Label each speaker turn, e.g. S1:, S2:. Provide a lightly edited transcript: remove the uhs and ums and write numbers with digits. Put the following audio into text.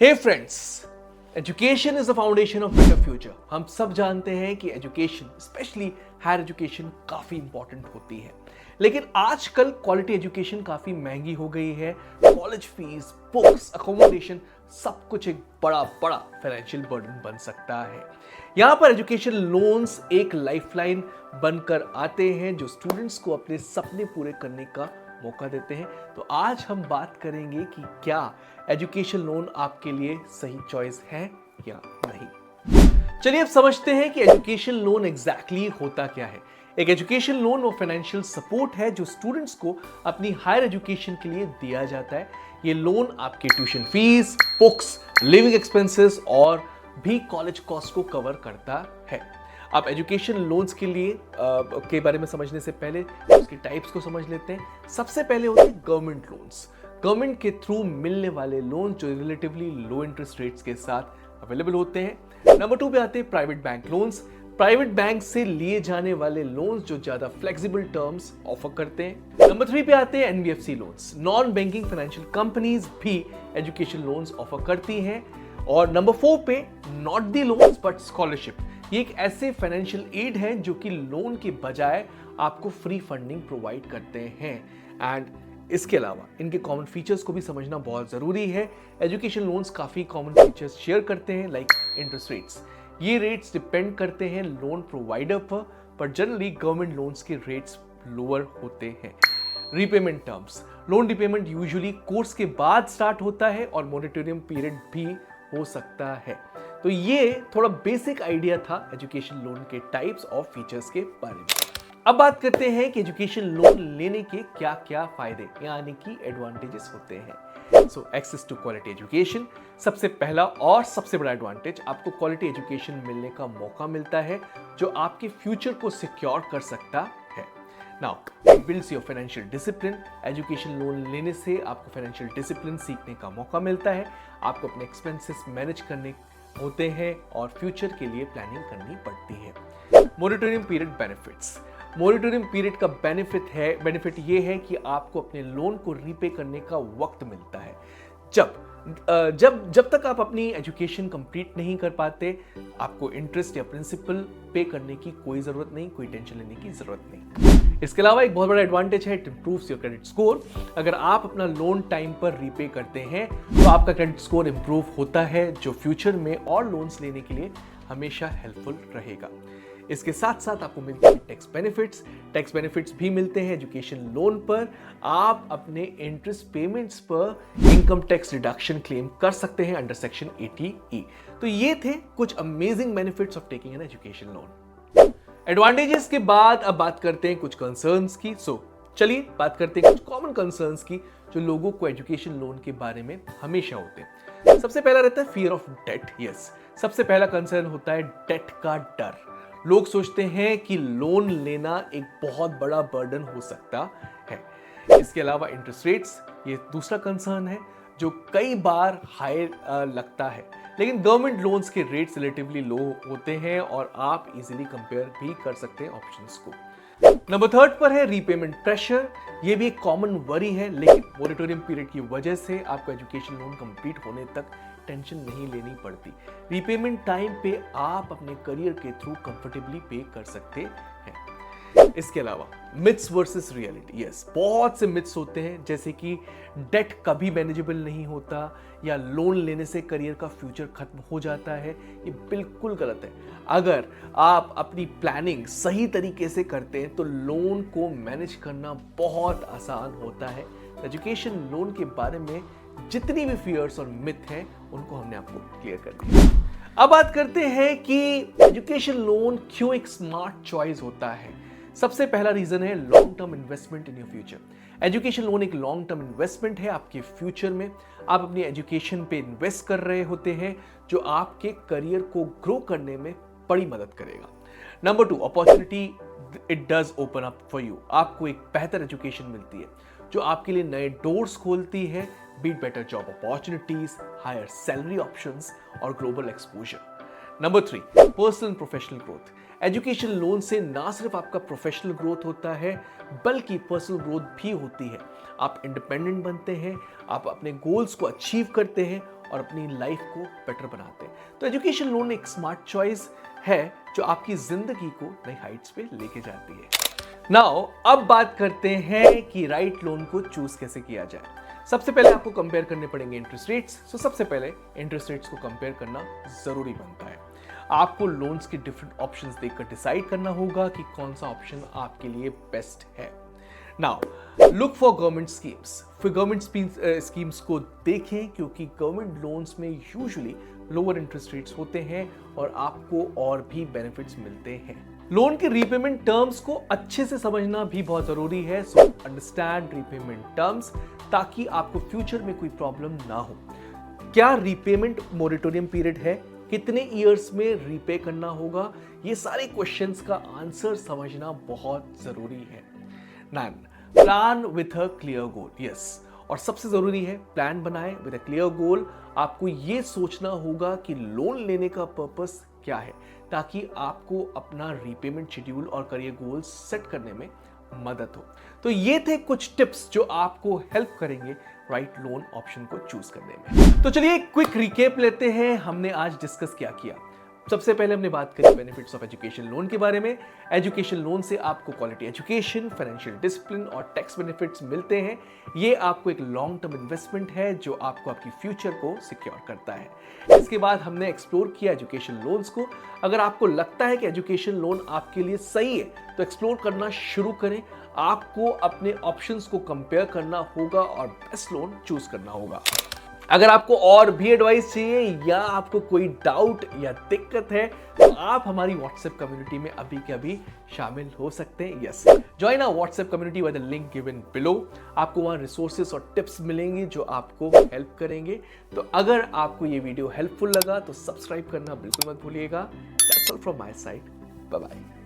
S1: Hey friends, education is the foundation of better future. हम सब जानते हैं कि एजुकेशन, स्पेशली हायर एजुकेशन, काफी इंपॉर्टेंट होती है। लेकिन आजकल क्वालिटी एजुकेशन काफी महंगी हो गई है। कॉलेज फीस, बुक्स, अकोमोडेशन, सब कुछ एक बड़ा बड़ा फाइनेंशियल बर्डन बन सकता है। यहाँ पर एजुकेशन लोन्स एक लाइफलाइन बनकर आते हैं जो स्टूडेंट्स को अपने सपने पूरे करने का मौका देते हैं। तो आज हम बात करेंगे कि क्या एजुकेशन लोन आपके लिए सही चॉइस है या नहीं। चलिए अब समझते हैं कि एजुकेशन लोन एग्जैक्टली होता क्या है। एक एजुकेशन लोन वो फाइनेंशियल सपोर्ट है जो स्टूडेंट्स को अपनी हायर एजुकेशन के लिए दिया जाता है। ये लोन आपके tuition fees, books, living expenses और भी कॉलेज कॉस्ट को कवर करता है। आप एजुकेशन लोन्स के लिए के बारे में समझने से पहले उसके टाइप्स को समझ लेते हैं। सबसे पहले होते हैं गवर्नमेंट लोन्स। गवर्नमेंट के थ्रू मिलने वाले लोन जो रिलेटिवली लो इंटरेस्ट रेट्स के साथ अवेलेबल होते हैं। नंबर 2 पे आते हैं private bank loans. Private bank से लिए जाने वाले लोन्स जो ज्यादा फ्लेक्सिबल टर्म्स ऑफर करते हैं। नंबर 3 पे आते हैं NBFC loans. Non banking financial companies भी एजुकेशन लोन्स ऑफर करती हैं। और नंबर 4 पे not the loans but scholarship. ये एक ऐसे फाइनेंशियल एड है जो कि लोन के बजाय आपको फ्री फंडिंग प्रोवाइड करते हैं। एंड इसके अलावा इनके कॉमन फीचर्स को भी समझना बहुत जरूरी है। एजुकेशन लोन्स काफी कॉमन फीचर्स शेयर करते हैं, लाइक इंटरेस्ट रेट्स। ये रेट्स डिपेंड करते हैं लोन प्रोवाइडर पर जनरली गवर्नमेंट लोन्स के रेट्स लोअर होते हैं। Repayment terms, loan repayment usually course के बाद स्टार्ट होता है और मॉनिटोरियम पीरियड भी हो सकता है। तो ये थोड़ा बेसिक आइडिया था एजुकेशन लोन के टाइप्स और फीचर्स के बारे में। अब बात करते हैं कि एजुकेशन लोन लेने के क्या क्या फायदे यानी कि एडवांटेजेस होते हैं। सो एक्सेस टू क्वालिटी एजुकेशन, सबसे पहला और सबसे बड़ा एडवांटेज, आपको क्वालिटी एजुकेशन मिलने का मौका मिलता है जो आपके फ्यूचर को सिक्योर कर सकता है। Now it builds your financial discipline. Education loan लेने से आपको फाइनेंशियल डिसिप्लिन सीखने का मौका मिलता है। आपको अपने एक्सपेंसेस मैनेज करने होते हैं और फ्यूचर के लिए प्लानिंग करनी पड़ती है। Moratorium period benefits, moratorium period का बेनिफिट ये है कि आपको अपने लोन को रीपे करने का वक्त मिलता है। जब तक आप अपनी एजुकेशन कंप्लीट नहीं कर पाते, आपको इंटरेस्ट या प्रिंसिपल पे करने की कोई जरूरत नहीं, कोई टेंशन लेने की जरूरत नहीं। इसके अलावा एक बहुत बड़ा एडवांटेज है, it improves your credit score. अगर आप अपना लोन टाइम पर रीपे करते हैं तो आपका क्रेडिट स्कोर इंप्रूव होता है जो फ्यूचर में और लोन्स लेने के लिए हमेशा हेल्पफुल रहेगा। इसके साथ साथ आपको मिलते हैं टैक्स बेनिफिट्स भी मिलते हैं एजुकेशन लोन पर। आप अपने इंटरेस्ट पेमेंट्स पर इनकम टैक्स रिडक्शन क्लेम कर सकते हैं अंडर सेक्शन 80E। तो ये थे कुछ amazing benefits of taking an education loan. Advantages के बाद अब बात करते हैं कुछ कंसर्न्स की। चलिए बात करते हैं कुछ कॉमन कंसर्न्स की जो लोगों को एजुकेशन लोन के बारे में हमेशा होते हैं। सबसे पहला रहता है फियर ऑफ डेट। यस, सबसे पहला कंसर्न होता है डेट का डर। लोग सोचते हैं कि लोन लेना एक बहुत बड़ा बर्डन हो सकता है। इसके अलावा इंटरेस्ट रेट्स, ये दूसरा कंसर्न है जो कई बार हाई लगता है, लेकिन गवर्नमेंट लोन्स के रेट्स रिलेटिवली लो होते हैं और आप इजीली कंपेयर भी कर सकते हैं ऑप्शंस को। नंबर 3 पर है रीपेमेंट प्रेशर। ये भी एक कॉमन वरी है, लेकिन मॉनिटोरियम पीरियड की वजह से आपका एजुकेशन लोन कंप्लीट होने तक टेंशन नहीं लेनी पड़ती। रीपेमेंट टाइम पे आप अपने करियर के थ्रू कंफर्टेबली पे कर सकते हैं। इसके अलावा मिथ्स वर्सेस रियलिटी। यस, बहुत से मिथ्स होते हैं जैसे कि डेट कभी मैनेजेबल नहीं होता या लोन लेने से करियर का फ्यूचर खत्म हो जाता है। ये बिल्कुल गलत है। अगर आप अपनी प्लानिंग सही तरीके से करते हैं तो लोन को मैनेज करना बहुत आसान होता है। एजुकेशन लोन के बारे में जितनी भी फियर्स और मिथ हैं उनको हमने आपको क्लियर कर दिया। अब बात करते हैं कि एजुकेशन लोन क्यों एक स्मार्ट चॉइस होता है। सबसे पहला रीजन है long term investment in your future. Education loan एक लॉन्ग टर्म इन्वेस्टमेंट है आपके फ्यूचर में। आप अपनी एजुकेशन पे इन्वेस्ट कर रहे होते हैं जो आपके करियर को ग्रो करने में बड़ी मदद करेगा। Number 2, opportunity it does open up for you. आपको एक बेहतर एजुकेशन मिलती है जो आपके लिए नए डोर्स खोलती है, beat better job opportunities, higher salary options और global exposure. Number 3, personal professional growth. Education loan से ना सिर्फ आपका प्रोफेशनल ग्रोथ होता है बल्कि पर्सनल ग्रोथ भी होती है। आप इंडिपेंडेंट बनते हैं, आप अपने गोल्स को अचीव करते हैं और अपनी लाइफ को बेटर बनाते हैं। तो एजुकेशन लोन एक स्मार्ट चॉइस है जो आपकी जिंदगी को नई हाइट्स पे लेके जाती है। नाउ अब बात करते हैं कि राइट लोन को चूज कैसे किया जाए। सबसे पहले आपको कंपेयर करने पड़ेंगे इंटरेस्ट रेट्स। सबसे पहले इंटरेस्ट रेट्स को कंपेयर करना जरूरी बनता है। आपको लोन्स के डिफरेंट ऑप्शंस देखकर डिसाइड करना होगा कि कौन सा ऑप्शन आपके लिए बेस्ट है। Now look for government schemes. फिर गवर्नमेंट स्कीम्स को देखें क्योंकि गवर्नमेंट लोन्स में यूजुअली लोअर इंटरेस्ट रेट्स होते हैं और आपको और भी बेनिफिट्स मिलते हैं। लोन के रीपेमेंट टर्म्स को अच्छे से समझना भी बहुत जरूरी है। सो अंडरस्टैंड रीपेमेंट टर्म्स ताकि आपको फ्यूचर में कोई प्रॉब्लम ना हो। क्या रीपेमेंट मोरेटोरियम पीरियड है, कितने ईयर्स में रीपे करना होगा, ये सारे क्वेश्चंस का आंसर समझना बहुत जरूरी है। Plan with a clear goal. Yes, और सबसे जरूरी है प्लान बनाएं विद अ क्लियर गोल। आपको ये सोचना होगा कि लोन लेने का पर्पस क्या है ताकि आपको अपना रीपेमेंट शेड्यूल और करियर गोल्स सेट करने में मदद हो। तो ये थे कुछ टिप्स जो आपको हेल्प करेंगे राइट लोन ऑप्शन को चूज करने में। तो चलिए क्विक रिकेप लेते हैं हमने आज डिस्कस क्या किया। सबसे पहले हमने बात करी बेनिफिट्स ऑफ एजुकेशन लोन के बारे में। एजुकेशन लोन से आपको क्वालिटी एजुकेशन, फाइनेंशियल डिसिप्लिन और टैक्स बेनिफिट्स मिलते हैं। ये आपको एक लॉन्ग टर्म इन्वेस्टमेंट है जो आपको आपकी फ्यूचर को सिक्योर करता है। इसके बाद हमने एक्सप्लोर किया एजुकेशन लोन्स को। अगर आपको लगता है कि एजुकेशन लोन आपके लिए सही है तो एक्सप्लोर करना शुरू करें। आपको अपने ऑप्शंस को कंपेयर करना होगा और बेस्ट लोन चूज करना होगा। अगर आपको और भी एडवाइस चाहिए या आपको कोई डाउट या दिक्कत है तो आप हमारी व्हाट्सएप कम्युनिटी में अभी के अभी शामिल हो सकते हैं। Yes, join our WhatsApp community by the link given below. आपको वहां रिसोर्सेस और टिप्स मिलेंगे जो आपको हेल्प करेंगे। तो अगर आपको ये वीडियो हेल्पफुल लगा तो सब्सक्राइब करना बिल्कुल मत भूलिएगा। That's all from my side. Bye bye.